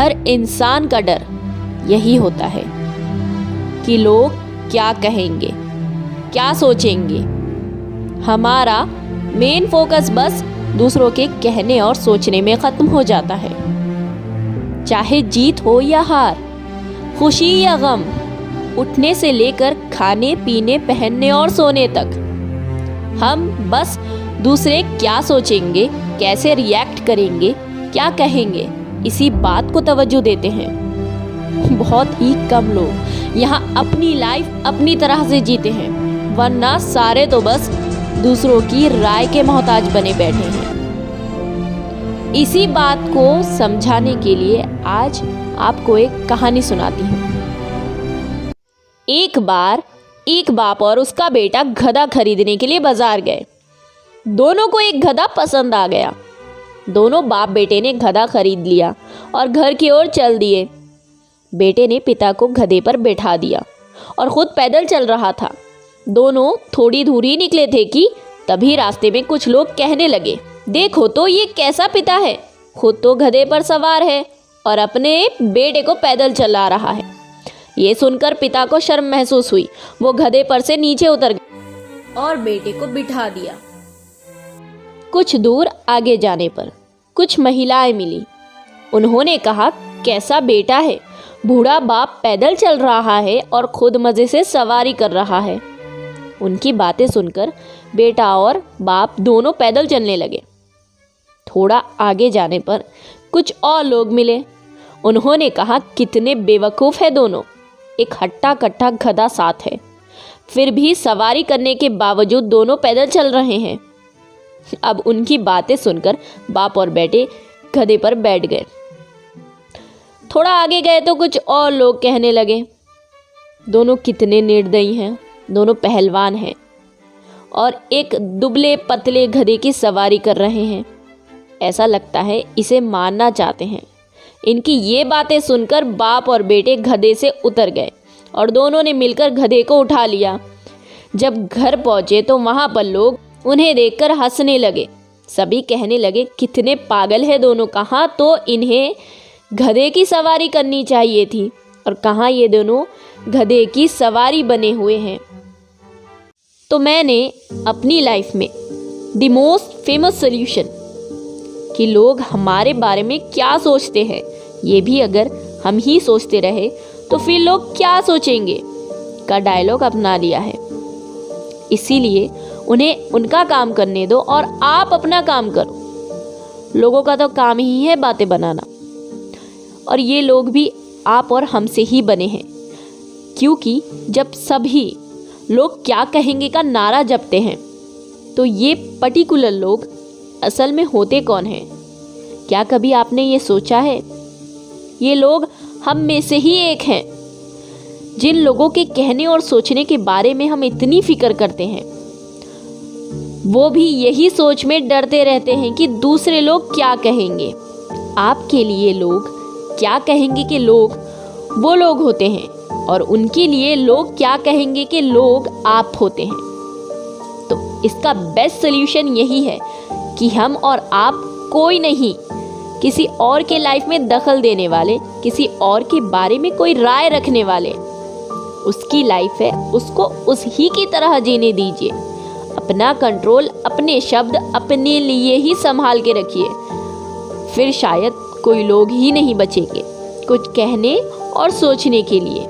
हर इंसान का डर यही होता है कि लोग क्या कहेंगे, क्या सोचेंगे। हमारा मेन फोकस बस दूसरों के कहने और सोचने में ख़त्म हो जाता है। चाहे जीत हो या हार, खुशी या गम, उठने से लेकर खाने पीने पहनने और सोने तक, हम बस दूसरे क्या सोचेंगे, कैसे रिएक्ट करेंगे, क्या कहेंगे, इसी बात को तवज्जो देते हैं। बहुत ही कम लोग यहाँ अपनी लाइफ अपनी तरह से जीते हैं, वरना सारे तो बस दूसरों की राय के मोहताज बने बैठे हैं। इसी बात को समझाने के लिए आज आपको एक कहानी सुनाती हूँ। एक बार एक बाप और उसका बेटा गधा खरीदने के लिए बाजार गए। दोनों को एक गधा पसंद आ गया। दोनों बाप बेटे ने गधा खरीद लिया और घर की ओर चल दिए। बेटे ने पिता को गधे पर बैठा दिया और खुद पैदल चल रहा था। दोनों थोड़ी दूर ही निकले थे कि तभी रास्ते में कुछ लोग कहने लगे, देखो तो ये कैसा पिता है, खुद तो गधे पर सवार है और अपने बेटे को पैदल चला रहा है। ये सुनकर पिता को शर्म महसूस हुई। वो गधे पर से नीचे उतर गए और बेटे को बिठा दिया। कुछ दूर आगे जाने पर कुछ महिलाएं मिली। उन्होंने कहा, कैसा बेटा है, बूढ़ा बाप पैदल चल रहा है और खुद मजे से सवारी कर रहा है। उनकी बातें सुनकर बेटा और बाप दोनों पैदल चलने लगे। थोड़ा आगे जाने पर कुछ और लोग मिले। उन्होंने कहा, कितने बेवकूफ़ है दोनों, एक हट्टा कट्टा गधा साथ है, फिर भी सवारी करने के बावजूद दोनों पैदल चल रहे हैं। अब उनकी बातें सुनकर बाप और बेटे गधे पर बैठ गए। थोड़ा आगे गए तो कुछ और लोग कहने लगे, दोनों कितने निर्दयी हैं, दोनों पहलवान हैं और एक दुबले पतले गधे की सवारी कर रहे हैं। ऐसा लगता है इसे मारना चाहते हैं। इनकी ये बातें सुनकर बाप और बेटे गधे से उतर गए और दोनों ने मिलकर गधे को उठा लिया। जब घर पहुंचे तो वहां पर लोग उन्हें देखकर हंसने लगे। सभी कहने लगे, कितने पागल है दोनों, कहाँ तो इन्हें गधे की सवारी करनी चाहिए थी और कहाँ ये दोनों गधे की सवारी बने हुए हैं। तो मैंने अपनी लाइफ में द मोस्ट फेमस सोल्यूशन कि लोग हमारे बारे में क्या सोचते हैं, ये भी अगर हम ही सोचते रहे तो फिर लोग क्या सोचेंगे का डायलॉग अपना लिया है। इसीलिए उन्हें उनका काम करने दो और आप अपना काम करो। लोगों का तो काम ही है बातें बनाना, और ये लोग भी आप और हमसे ही बने हैं, क्योंकि जब सभी लोग क्या कहेंगे का नारा जपते हैं तो ये पर्टिकुलर लोग असल में होते कौन हैं? क्या कभी आपने ये सोचा है? ये लोग हम में से ही एक हैं। जिन लोगों के कहने और सोचने के बारे में हम इतनी फिक्र करते हैं, वो भी यही सोच में डरते रहते हैं कि दूसरे लोग क्या कहेंगे। आपके लिए लोग क्या कहेंगे कि लोग वो लोग होते हैं, और उनके लिए लोग क्या कहेंगे कि लोग आप होते हैं। तो इसका बेस्ट सोल्यूशन यही है कि हम और आप कोई नहीं, किसी और के लाइफ में दखल देने वाले, किसी और के बारे में कोई राय रखने वाले। उसकी लाइफ है, उसको उस ही की तरह जीने दीजिए। अपना कंट्रोल, अपने शब्द अपने लिए ही संभाल के रखिए। फिर शायद कोई लोग ही नहीं बचेंगे कुछ कहने और सोचने के लिए।